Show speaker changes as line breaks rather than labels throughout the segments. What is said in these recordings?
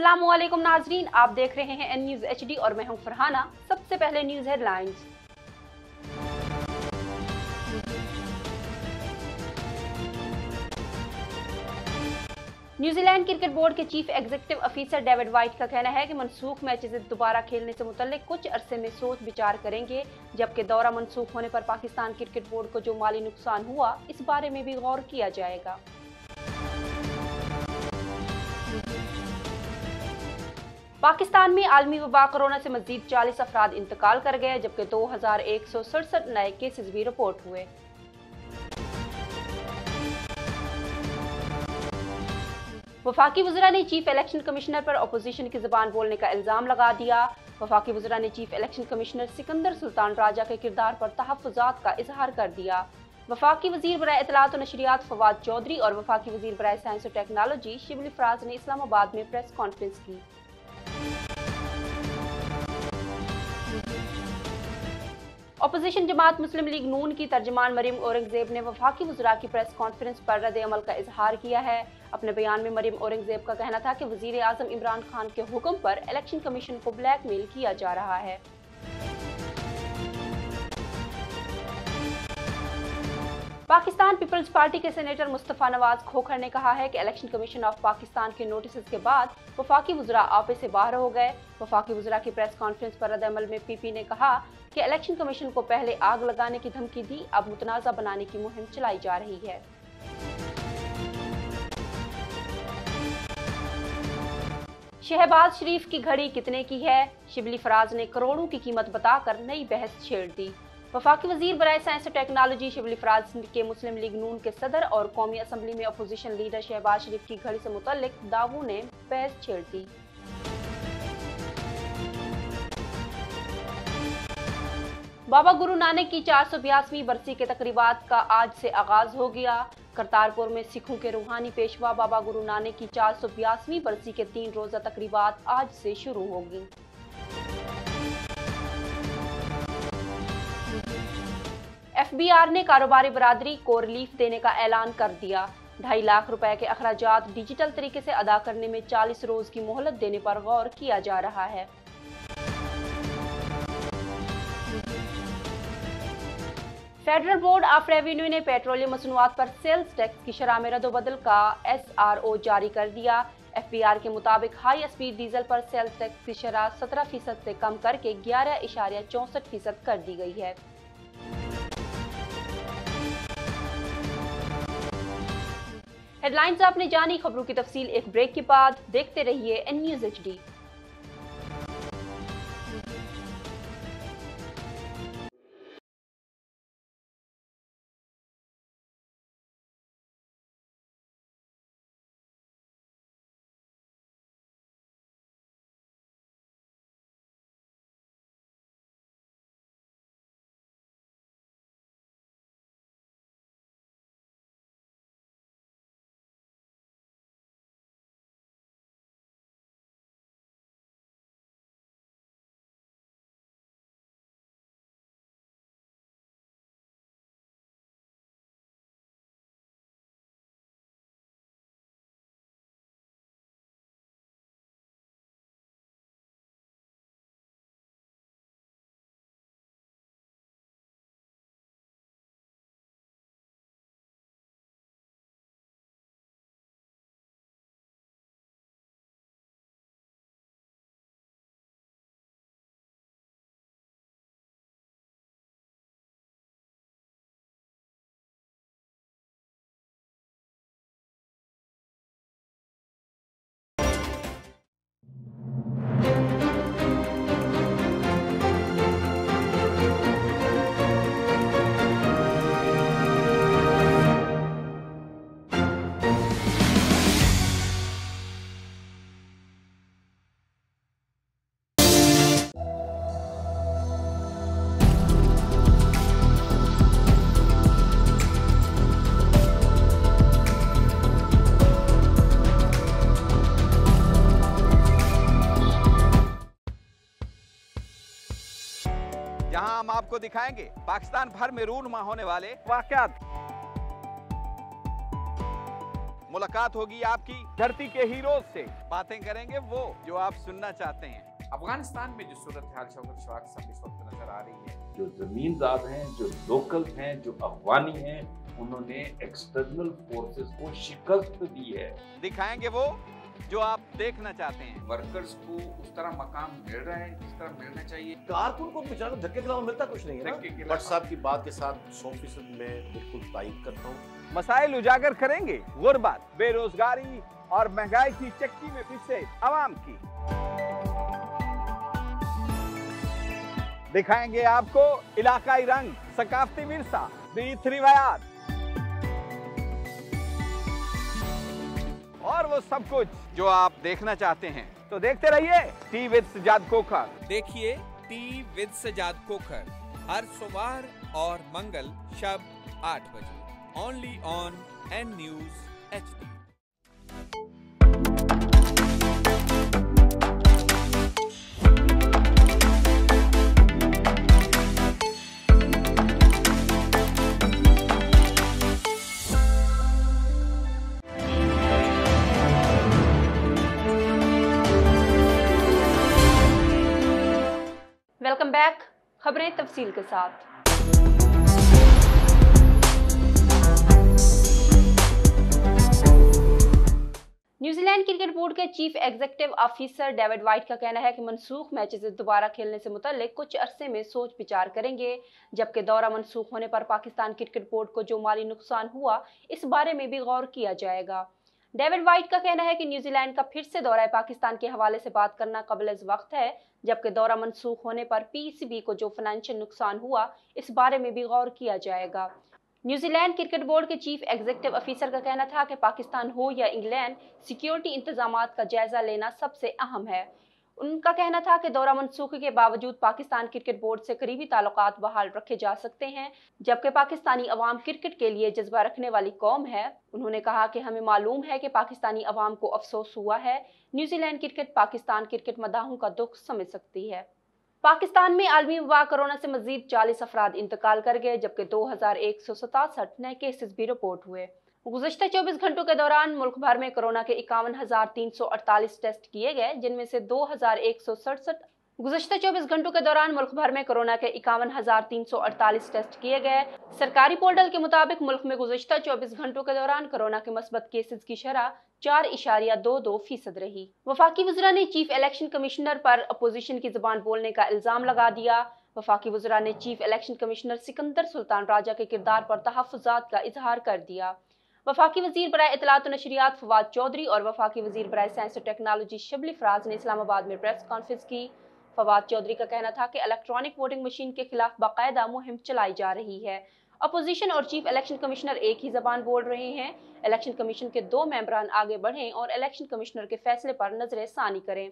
अस्सलामुअलैकुम नाजरीन, आप देख रहे हैं एन न्यूज़ HD और मैं हूं फरहाना। सबसे पहले news headlines. New Zealand cricket board के chief executive officer David White का कहना है कि मनसूख मैचेस दोबारा खेलने से मुतल्लिक कुछ अरसे में सोच विचार करेंगे, जबकि दौरा मनसूख होने पर पाकिस्तान क्रिकेट बोर्ड को जो माली नुकसान हुआ इस बारे में भी गौर किया जाएगा। पाकिस्तान में आलमी वबा कोरोना से मजीद 40 अफराद इंतकाल कर गए, जबकि 2167 नए केसेस भी रिपोर्ट हुए। वफाकी वज़रा ने चीफ इलेक्शन कमिश्नर पर अपोजिशन की ज़बान बोलने का इल्ज़ाम लगा दिया। वफाकी वज़रा ने chief election commissioner Sikandar Sultan Raja के किरदार पर तहफ़्फ़ुज़ात का इजहार कर दिया। वफाकी वज़ीर बराए इत्तलात और नशरियात फवाद चौधरी और वफाकी वज़ीर बराए साइंस और टेक्नोलॉजी शिबली फराज ने इस्लामाबाद में प्रेस कॉन्फ्रेंस की। अपोजिशन जमात मुस्लिम लीग नून की तर्जमान मरियम औरंगजेब ने वफाकी वज़रा की प्रेस कॉन्फ्रेंस पर रद्द अमल का इजहार किया है। अपने बयान में मरियम औरंगजेब का कहना था कि वज़ीर आज़म इमरान खान के हुक्म पर इलेक्शन कमीशन को ब्लैकमेल किया जा रहा है। पाकिस्तान पीपल्स पार्टी के सेनेटर मुस्तफ़ा नवाज खोखर ने कहा है कि इलेक्शन कमीशन ऑफ पाकिस्तान के नोटिस के बाद वफाकी वज़रा आपे से बाहर हो गए। वफाकी वज़रा की प्रेस कॉन्फ्रेंस पर रद्द-ए-अमल में पीपी ने कहा कि इलेक्शन कमीशन को पहले आग लगाने की धमकी दी, अब मुतनाज़ा बनाने की मुहिम चलाई जा रही है। शहबाज शरीफ की घड़ी कितने की है? शिबली फराज ने करोड़ों की कीमत बताकर नई बहस छेड़ दी। वफाकी वज़ीर बराए साइंस और टेक्नोलॉजी शिबली फराज के मुस्लिम लीग नून के सदर और कौमी असम्बली में अपोजिशन लीडर शहबाज शरीफ की घड़ी से मुतल्लिक दावों ने बहस छेड़ दी। बाबा गुरु नानक की 482वीं बरसी के तकरीबात का आज से आगाज हो गया। करतारपुर में सिखों के रूहानी पेशवा बाबा गुरु नानक की 482वीं बरसी के 3 रोजा तकरीबात आज से शुरू होगी। FBR ने कारोबारी बरादरी को रिलीफ देने का ऐलान कर दिया। 2.5 लाख रुपए के अखराजात डिजिटल तरीके से अदा करने में 40 रोज की मोहलत देने पर गौर किया जा रहा है। फेडरल बोर्ड ऑफ रेवेन्यू ने पेट्रोलियम मसनूआत पर सेल्स टैक्स की शरह में रद्द-ओ-बदल का SRO जारी कर दिया। FBR के मुताबिक हाई स्पीड डीजल पर सेल्स टैक्स की शरह 17% से कम करके 11.64% कर दी गई है। हेडलाइंस आपने जानी, खबरों की तफसील एक ब्रेक के बाद। देखते रहिए एन न्यूज़ HD।
जहां हम आपको दिखाएंगे पाकिस्तान भर में रूनुमा होने वाले वाकयात, मुलाकात होगी आपकी धरती के हीरोज से, बातें करेंगे वो जो आप सुनना चाहते हैं।
अफगानिस्तान में जो सूरत हाल शौकत शवाक साहब इस वक्त नजर आ रही है,
जो जमींदार हैं, जो लोकल हैं, जो अफगानी हैं, उन्होंने एक्सटर्नल फोर्सेस को शिकस्त दी है।
दिखाएंगे वो जो आप देखना चाहते हैं।
वर्कर्स को उस तरह मकाम मिल रहा है जिस तरह मिलना चाहिए।
कारकुन को बेचारा धक्के के अलावा मिलता कुछ नहीं है
धक्के के
ना।
अलावा।
भट्ट साहब की बात के साथ 100% मैं बिल्कुल तायद करता हूँ।
मसाइल उजागर करेंगे, गुर्बत, बेरोजगारी और महंगाई की चक्की में पिसे आवाम की। दिखाएंगे आपको इलाकाई रंग, सकाफती विरसा, रीत रिवायात और वो सब कुछ जो आप देखना चाहते हैं। तो देखते रहिए टी विद सजाद खोखर।
देखिए टी विद सजाद खोखर हर सोमवार और मंगल शब 8 बजे only on an news HD।
Welcome back. खबरें तफसील के साथ। न्यूजीलैंड क्रिकेट बोर्ड के chief executive officer David White का कहना है कि मनसूख मैचेस दोबारा खेलने से मुतल्लिक कुछ अरसे में सोच विचार करेंगे, जबकि दौरा मनसूख होने पर पाकिस्तान क्रिकेट बोर्ड को जो माली नुकसान हुआ इस बारे में भी गौर किया जाएगा। डेविड वाइट का कहना है कि न्यूजीलैंड का फिर से दौरा पाकिस्तान के हवाले से बात करना कबल-ए-वक्त है, जबकि दौरा मनसूख होने पर पीसीबी को जो फाइनेंशियल नुकसान हुआ इस बारे में भी गौर किया जाएगा। न्यूजीलैंड क्रिकेट बोर्ड के चीफ एग्जीक्यूटिव ऑफिसर का कहना था कि पाकिस्तान हो या इंग्लैंड, सिक्योरिटी इंतजामात का जायजा लेना सबसे अहम है। उनका कहना था कि दौरा मनसूखी के बावजूद पाकिस्तान क्रिकेट बोर्ड से करीबी ताल्लुकात बहाल रखे जा सकते हैं, जबकि पाकिस्तानी अवाम क्रिकेट के लिए जज्बा रखने वाली कौम है। उन्होंने कहा कि हमें मालूम है कि पाकिस्तानी अवाम को अफसोस हुआ है। न्यूजीलैंड क्रिकेट पाकिस्तान क्रिकेट मदाहों का दुख समझ सकती है। पाकिस्तान में आलमी वबा कोरोना से मजीद 40 अफराद इंतकाल कर गए, जबकि 2167 नए केसेस भी रिपोर्ट हुए। गुज़श्ता 24 घंटों के दौरान मुल्क भर में कोरोना के 51,348 टेस्ट किए गए, जिनमें से 2,167 गुज़श्ता 24 घंटों के दौरान मुल्क भर में कोरोना के 51,348 टेस्ट किए गए। सरकारी पोर्टल के मुताबिक मुल्क में गुज़श्ता 24 घंटों के दौरान कोरोना के मस्बत केसेस की शरह 4.22% रही। वफाकी वज़रा ने चीफ इलेक्शन कमिश्नर पर अपोजिशन की ज़बान बोलने का इल्ज़ाम लगा दिया। वफाकी वज़रा ने chief election commissioner Sikandar Sultan Raja के किरदार पर तहफ़्फ़ुज़ात का इजहार कर दिया। वफाकी वज़ीर बराए इत्तलात व नशरियात फवाद चौधरी और वफाकी वज़ीर बराए साइंस और टेक्नोलॉजी शिबली फराज ने इस्लामाबाद में प्रेस कॉन्फ्रेंस की। फवाद चौधरी का कहना था कि इलेक्ट्रॉनिक वोटिंग मशीन के खिलाफ बाकायदा मुहिम चलाई जा रही है। अपोजिशन और चीफ इलेक्शन कमिश्नर एक ही जबान बोल रहे हैं। इलेक्शन कमीशन के 2 मेंबरान आगे बढ़ें और इलेक्शन कमिश्नर के फैसले पर नजर सानी करें।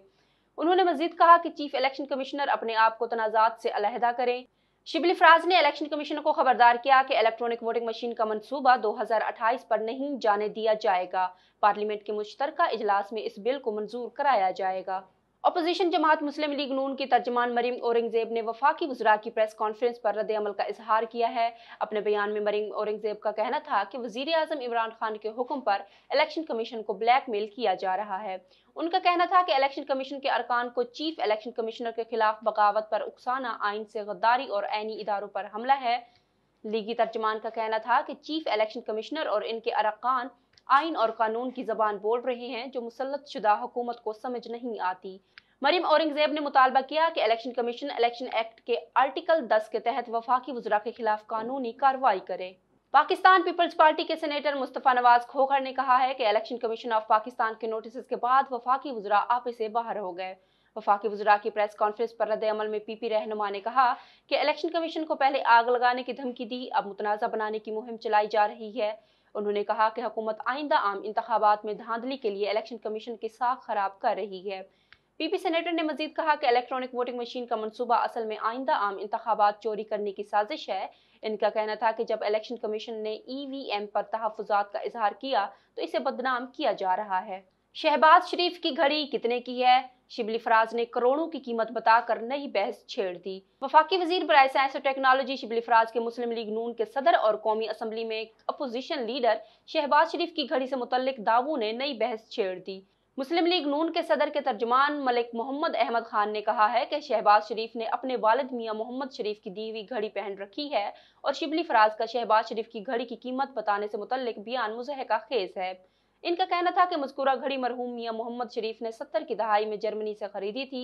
उन्होंने मजीद कहा कि चीफ इलेक्शन कमिश्नर अपने आप को तनाज़ात से अलहदा करें। शिबली फराज ने इलेक्शन कमीशन को खबरदार किया कि इलेक्ट्रॉनिक वोटिंग मशीन का मंसूबा 2028 पर नहीं जाने दिया जाएगा। पार्लियामेंट के मुश्तरका इजलास में इस बिल को मंजूर कराया जाएगा। अपोजिशन जमात मुस्लिम लीग नून की तर्जमान मरीम औरंगजेब ने वफाकी वज़रा की प्रेस कॉन्फ्रेंस पर रद्द-ए-अमल का इजहार किया है। अपने बयान में मरीम औरंगजेब का कहना था कि वज़ीर आज़म इमरान खान के हुक्म पर इलेक्शन कमीशन को ब्लैकमेल किया जा रहा है। उनका कहना था कि इलेक्शन कमीशन के अरकान को चीफ इलेक्शन कमिश्नर के खिलाफ बगावत पर उकसाना आइन से गद्दारी और ऐनी इदारों पर हमला है। लीगी तर्जमान का कहना था कि चीफ इलेक्शन कमिश्नर और इनके अरकान आइन और कानून की जबान बोल रहे हैं जो मुसल्लत शुदा हुकूमत को समझ नहीं आती। मरीम औरंगजेब ने मुतालबा किया कि इलेक्शन कमीशन इलेक्शन एक्ट के आर्टिकल 10 के तहत वफाकी वज़रा के खिलाफ कानूनी कार्रवाई करे। पाकिस्तान पीपल्स पार्टी के सेनेटर मुस्तफ़ा नवाज खोखर ने कहा है कि इलेक्शन कमीशन ऑफ पाकिस्तान के नोटिस के बाद वफाकी वज़रा आपे से बाहर हो गए। वफाकी वज़रा की प्रेस कॉन्फ्रेंस पर रद्द-ए-अमल में पीपी रहनुमा ने कहा कि इलेक्शन कमीशन को पहले आग लगाने की धमकी दी, अब मुतनाज़ा बनाने की मुहिम चलाई जा रही है। उन्होंने कहा कि हुकूमत आइंदा आम इंतखाबात में धांधली के लिए इलेक्शन कमीशन की साख खराब कर रही है। पीपी सेनेटर ने मजीद कहा कि इलेक्ट्रॉनिक वोटिंग मशीन का मंसूबा असल में आइंदा आम इंतखाबात चोरी करने की साजिश है। इनका कहना था कि जब इलेक्शन कमीशन ने EVM पर तहफ़्फ़ुज़ात का इजहार किया तो इसे बदनाम किया जा रहा है। शहबाज शरीफ की घड़ी कितने की है? शिबली फराज ने करोड़ों की कीमत बताकर नई बहस छेड़ दी। वफाकी वजीर बराए साइंस और टेक्नोलॉजी शिबली फराज के मुस्लिम लीग नून के सदर और कौमी असम्बली में अपोजिशन लीडर शहबाज शरीफ की घड़ी से मुतल्लिक दावों ने नई बहस छेड़ दी। मुस्लिम लीग नून के सदर के तर्जुमान मलिक मोहम्मद अहमद खान ने कहा है कि शहबाज शरीफ ने अपने वालिद मियां मोहम्मद शरीफ की दी हुई घड़ी पहन रखी है और शिबली फराज का शहबाज शरीफ की घड़ी की कीमत बताने से मुतल्लिक बयान मुज़हका खेज है। इनका कहना था कि मज़कूरा घड़ी मरहूम मियां मोहम्मद शरीफ ने 70 की दहाई में जर्मनी से खरीदी थी।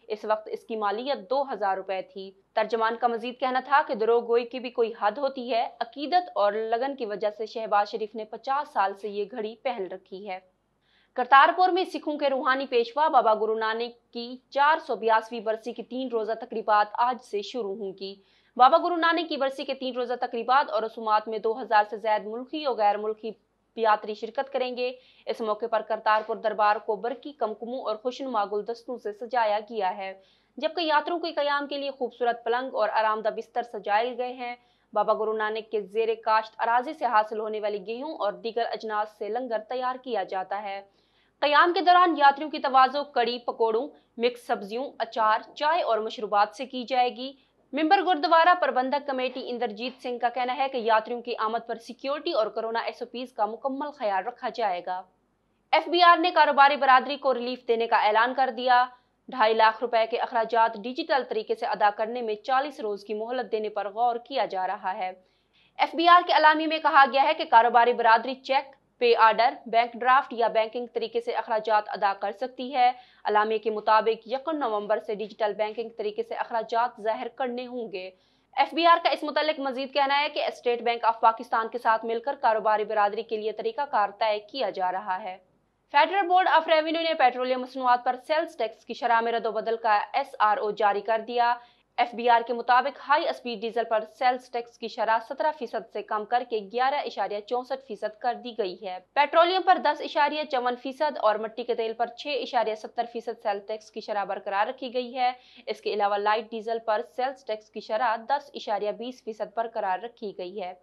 इस वक्त इसकी मालियत 2000 रुपए थी। तर्जमान का मजीद कहना था कि दरोगोई की भी कोई हद होती है। अकीदत और लगन की वजह से शहबाज शरीफ ने 50 साल से ये घड़ी पहन रखी है। करतारपुर में सिखों के रूहानी पेशवा बाबा गुरु नानक की 482वीं बरसी की 3 रोजा तकरीबात आज से शुरू होंगी। बाबा गुरु नानक की बरसी के 3 रोजा तकरीबात और रसूमात में 2000 से ज्यादा मुल्की और गैर मुल्की यात्री शिरकत करेंगे। इस मौके पर करतारपुर दरबार को बरकी कमकुमों और खुशनुमा गुलदस्तों से सजाया गया है, जबकि यात्रियों के कयाम के लिए खूबसूरत पलंग और आरामदा बिस्तर सजाए गए हैं। बाबा गुरु नानक के जेरे काश्त अराजी से हासिल होने वाली गेहूं और दीगर अजनास से लंगर तैयार किया जाता है। कयाम के दौरान यात्रियों की तवाज़ो कड़ी पकौड़ों, मिक्स सब्जियों, अचार, चाय और मशरूबात से की जाएगी। मिंबर गुरुद्वारा प्रबंधक कमेटी इंद्रजीत सिंह का कहना है कि यात्रियों की आमद पर सिक्योरिटी और कोरोना SOPs का मुकम्मल ख्याल रखा जाएगा। FBR ने कारोबारी बरादरी को रिलीफ देने का ऐलान कर दिया। 2.5 लाख रुपए के अखराजात डिजिटल तरीके से अदा करने में 40 रोज की मोहलत देने पर गौर किया जा रहा है। FBR के अलामी में कहा गया है कि कारोबारी बरादरी चेक, पे आर्डर, बैंक ड्राफ्ट या बैंकिंग तरीके से अखराजात अदा कर सकती है। अलामे के मुताबिक 1 नवंबर से डिजिटल बैंकिंग तरीके से अखराजात जाहिर करने होंगे। FBR का इस मुतालिक मजीद कहना है कि स्टेट बैंक ऑफ पाकिस्तान के साथ मिलकर कारोबारी बरादरी के लिए तरीकाकार तय किया जा रहा है। फेडरल बोर्ड ऑफ रेवेन्यू ने पेट्रोलियम मसनूआत पर सेल्स टैक्स की शरह में रद्दोबदल का SRO जारी कर दिया। FBR के मुताबिक हाई स्पीड डीजल पर सेल्स टैक्स की शरह 17% से कम करके 11.64% कर दी गई है। पेट्रोलियम पर 10.54% और मिट्टी के तेल पर 6.70% सेल्स टैक्स की शरह बरकरार रखी गई है। इसके अलावा लाइट डीजल पर सेल्स टैक्स की शरह 10.20% बरकरार रखी गई है।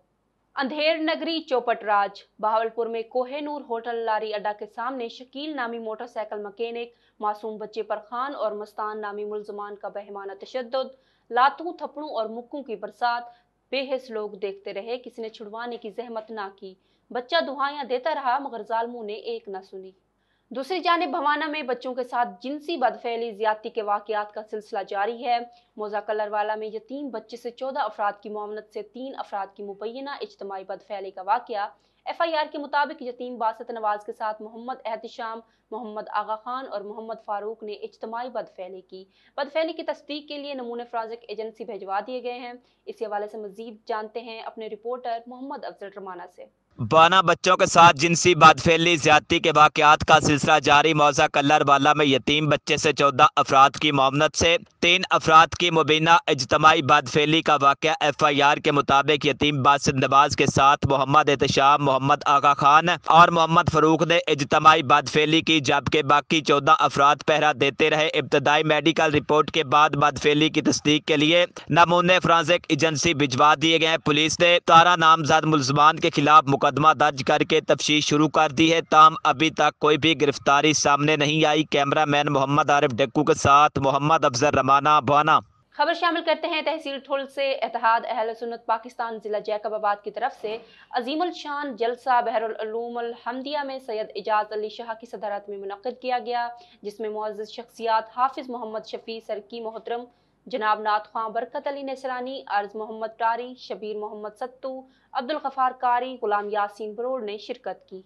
अंधेर नगरी चौपट राज बहावलपुर में कोहेनूर होटल लारी अड्डा के सामने शकील नामी मोटरसाइकिल मैकेनिक, मासूम बच्चे पर खान और मस्तान नामी मुल्जमान का बेहमाना तशद्दुद, लातों थप्पड़ों और मुक्कों की बरसात। बेहिस लोग देखते रहे, किसी ने छुड़वाने की जहमत ना की। बच्चा दुहाइयां देता रहा मगर जालिमों ने एक न सुनी। दूसरी जानिब भवाना में बच्चों के साथ जिनसी बदफेली ज्यादती के वाकयात का सिलसिला जारी है। मौजा कलरवाला में यतीम बच्चे से 14 अफराद की मुआवनत से 3 अफराद की मुबैना इज्तमाई बदफेली का वाकया। FIR के मुताबिक यतीम बासत नवाज के साथ मोहम्मद एहतिशाम, मोहम्मद आगा खान और मोहम्मद फारूक ने इज्तमाई बदफेली की। बदफेली की तस्दीक के लिए नमूने फोरेंसिक एजेंसी भिजवा दिए गए हैं। इसी हवाले से मजीद जानते हैं अपने रिपोर्टर मोहम्मद अफजल रमाना से।
बाना बच्चों के साथ जिनसी बदफेली ज्यादती के वाकयात का सिलसिला जारी। मौजा कल्लरवाला में यतीम बच्चे से 14 अफराद की मुआवनत से 3 अफराद की मुबीना इज्तमाई बदफेली का वाकया। FIR के मुताबिक यतीम बासित नवाज के साथ मोहम्मद एहतिशाम, मोहम्मद आगा खान और मोहम्मद फरूक ने इज्तमाई बदफेली की, जबकि बाकी 14 अफराद पहरा देते रहे। इब्तदाई मेडिकल रिपोर्ट के बाद बदफेली की तस्दीक के लिए नमूने फोरेंसिक एजेंसी भिजवा दिए गए। पुलिस ने 12 नामजद मुल्जमान के खिलाफ मुकदमा दर्ज करके तफ्तीश शुरू कर दी है। ताहम अभी तक कोई भी गिरफ्तारी सामने नहीं आई। कैमरामैन मोहम्मद आरिफ डेक्कू के साथ मोहम्मद अफजल रमाना, बाना।
खबर शामिल करते हैं तहसील ठुल से। इत्तेहाद अहले सुन्नत पाकिस्तान जिला जैकबाबाद की तरफ से अजीमुल शान जलसा बहरुल उलूमुल हम्दिया में सैयद इजाज अली शाह की सदारत में मुनक्किद किया गया, जिसमें मुअज़्ज़िज़ शख्सियात हाफिज मोहम्मद शफी सरकी मोहतरम, जनाब नात खां बरकत अली नेसरानी, अर्ज मोहम्मद टारी, शबीर मोहम्मद सत्तू, अब्दुल गफार कारी, गुलाम यासीन बरोड़ ने शिरकत की।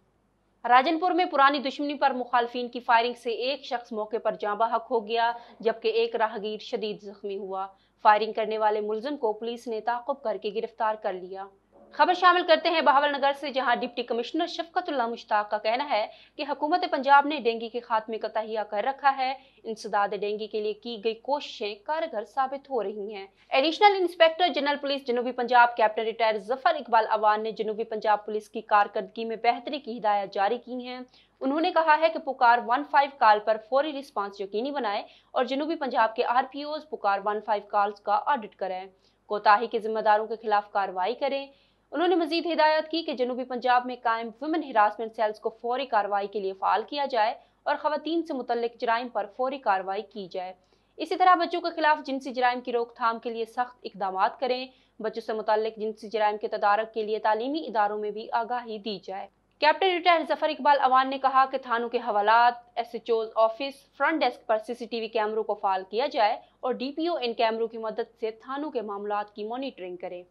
राजनपुर में पुरानी दुश्मनी पर मुखालफिन की फायरिंग से एक शख्स मौके पर जाँ बहक हो गया, जबकि एक राहगीर शदीद जख्मी हुआ। फायरिंग करने वाले मुलजिम को पुलिस ने ताक़ुब करके गिरफ्तार कर लिया। खबर शामिल करते हैं बहावलनगर से, जहां डिप्टी कमिश्नर शफकतुल्लाह मुश्ताक का कहना है कि हुकूमत पंजाब ने डेंगू के खात्मे का तहिया कर रखा है। इंसदाद डेंगू के लिए की गई कोशिशें कारगर साबित हो रही हैं। एडिशनल इंस्पेक्टर जनरल पुलिस जनूबी पंजाब कैप्टन रिटायर जफर इकबाल अवान ने जनूबी पंजाब पुलिस की कारकर्दगी में बेहतरी की हिदायत जारी की हैं। उन्होंने कहा है कि पुकार 15 कॉल पर फौरी रिस्पांस यकीनी बनाएं और जनूबी पंजाब के RPOs पुकार 15 कॉल्स का ऑडिट करें। कोताही के जिम्मेदारों के खिलाफ कार्रवाई करें। उन्होंने मजीद हिदायत की कि जनूबी पंजाब में कायम वुमेन हिरासमेंट सेल्स को फौरी कार्रवाई के लिए फाल किया जाए और खवातीन से मुतल्लिक जराइम पर फौरी कार्रवाई की जाए। इसी तरह बच्चों के खिलाफ जिनसी जराइम की रोकथाम के लिए सख्त इकदाम करें। बच्चों से मुतल्लिक जिनसी जराइम के तदारक के लिए तालीमी इदारों में भी आगाही दी जाए। कैप्टन रिटायर्ड जफर इकबाल अवान ने कहा कि थानों के हवालात, SHO's ऑफिस, फ्रंट डेस्क पर CCTV कैमरों को फाल किया जाए और DPO इन कैमरों की मदद से थानों के मामलात की मॉनिटरिंग करे।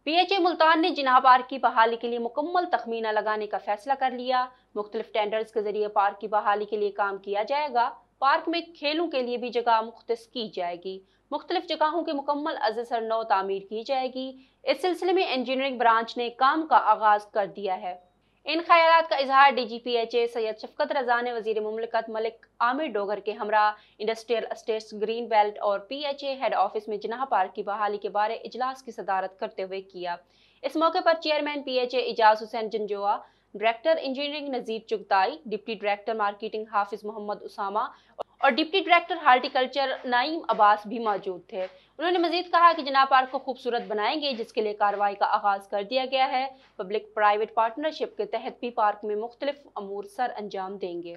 PHA मुल्तान ने जिन्ना पार्क की बहाली के लिए मुकम्मल तखमीना लगाने का फैसला कर लिया। मुख्तलिफ टेंडर्स के जरिए पार्क की बहाली के लिए काम किया जाएगा। पार्क में खेलों के लिए भी जगह मुख्तस की जाएगी। मुख्तलिफ जगहों के मुकम्मल अज़सर नौ तामीर की जाएगी। इस सिलसिले में इंजीनियरिंग ब्रांच ने काम का आगाज कर दिया है। इन ख्यालात का इजहार DG PHA सैयद शफकत रजा ने वजीर मुमलिकत मलिक आमिर डोगर के हमरा इंडस्ट्रियल एस्टेट्स, ग्रीन बेल्ट और PHA हेड ऑफिस में जिन्ना पार्क की बहाली के बारे इजलास की सदारत करते हुए किया। इस मौके पर chairman PHA Ijaz Hussain Janjua, director engineering Nazir Chughtai, deputy director marketing Hafiz Mohammad Usama और deputy director horticulture Naeem Abbas भी मौजूद थे। उन्होंने मजीद कहा कि जिन्ना पार्क को खूबसूरत बनाएंगे, जिसके लिए कार्रवाई का आगाज कर दिया गया है। पब्लिक प्राइवेट पार्टनरशिप के तहत भी पार्क में मुख्तलिफ अमूर सर अंजाम देंगे।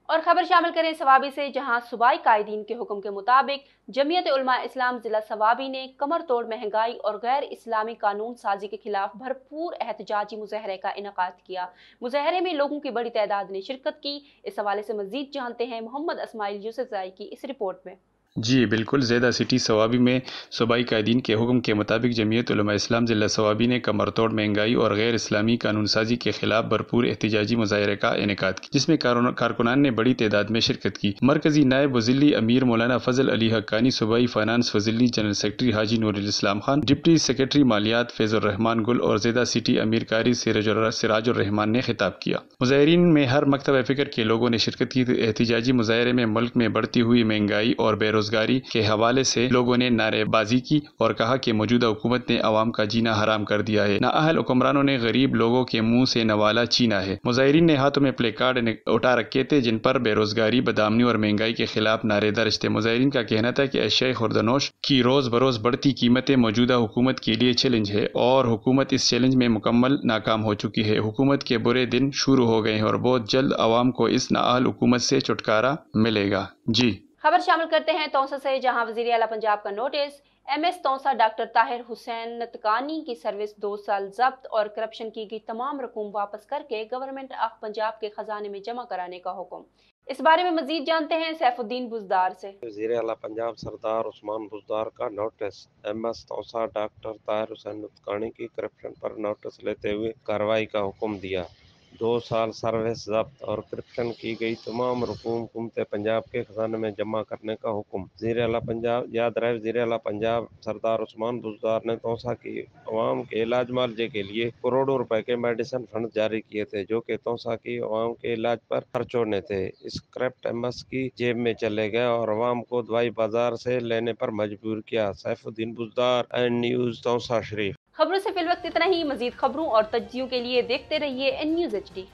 और खबर शामिल करें सवाबी से, जहां सूबाई कायदीन के हुक्म के मुताबिक जमीयत उलमा इस्लाम जिला सवाबी ने कमर तोड़ महंगाई और गैर इस्लामी कानून साजी के खिलाफ भरपूर एहतजाजी मुजाहरे का इनेकाद किया। मुजाहरे में लोगों की बड़ी तादाद ने शिरकत की। इस हवाले से मजीद जानते हैं मोहम्मद अस्माइल यूसुफज़ई की इस रिपोर्ट में।
जी बिल्कुल, ज़ेदा सिटी सवाबी में सूबाई कायदीन के हुक्म के मुताबिक जमीयत उलमा इस्लाम जिला सवाबी ने कमर तोड़ महंगाई और गैर इस्लामी कानून साजी के खिलाफ भरपूर एहतजाजी मुजाहरे का इनेकाद किया, जिसमें कारकुनान ने बड़ी तादाद में शिरकत की। मरकजी नायब वज़ीर अमीर मौलाना फजल अली हक्कानी, सूबाई फाइनेंस वज़ीर जनरल सेक्रेटरी हाजी नूरुल इस्लाम खान, डिप्टी सेक्रेटरी मालियात फैजुर रहमान गुल और ज़ेदा सिटी अमीर कारी सिराजुर रहमान ने खिताब किया। मुजाहरीन में हर मकतब फ़िक्र के लोगों ने शिरकत की। एहतजाजी मुजाहरे में मुल्क में बढ़ती हुई महंगाई और बेरोजगारी के हवाले से लोगों ने नारेबाजी की और कहा कि मौजूदा हुकूमत ने अवाम का जीना हराम कर दिया है। नाअहल हुक्मरानों ने गरीब लोगों के मुंह से नवाला छीना है। मुजाहिरीन ने हाथों में प्ले कार्ड उठा रखे थे, जिन पर बेरोजगारी, बदआमनी और महंगाई के खिलाफ नारे दर्ज थे। मुजाहिरीन का कहना था कि अशिया खुर्दनोश की रोज बरोज बढ़ती कीमतें मौजूदा हुकूमत के लिए चैलेंज है और हुकूमत इस चैलेंज में मुकम्मल नाकाम हो चुकी है। हुकूमत के बुरे दिन शुरू हो गए हैं और बहुत जल्द अवाम को इस नाअहल हुकूमत से छुटकारा मिलेगा। जी
खबर शामिल करते हैं तौसा से, जहां वज़ीर आला पंजाब का notice. MS Taunsa doctor Tahir Hussain Natkani की सर्विस 2 साल जब्त और करप्शन की गई तमाम रकूम वापस करके गवर्नमेंट ऑफ पंजाब के खजाने में जमा कराने का हुक्म। इस बारे में मजीद जानते हैं सैफुद्दीन बुजदार से।
वज़ीर आला पंजाब सरदार उस्मान बुजदार का notice. MS Taunsa doctor Tahir Hussain Natkani की करप्शन पर नोटिस लेते हुए कार्रवाई का हुक्म दिया। 2 साल सर्विस जब्त और करप्शन की गई तमाम रकूम हुकूमत पंजाब के खजाने में जमा करने का हुक्म। वज़ीर आला पंजाब याद रहे, वज़ीर आला पंजाब सरदार उस्मान बुजदार ने तौसा की अवाम के इलाज मुआवजे के लिए करोड़ों रुपए के मेडिसिन फंड जारी किए थे, जो कि तौसा की अवाम के इलाज पर खर्च होने थे। इस करप्ट MS की जेब में चले गए और अवाम को दवाई बाजार से लेने पर मजबूर किया। सैफुद्दीन बुजदार, एन न्यूज़, तौसा शरीफ।
खबरों से फिल वक्त इतना ही। मजीद खबरों और तज्जियों के लिए देखते रहिए N News HD।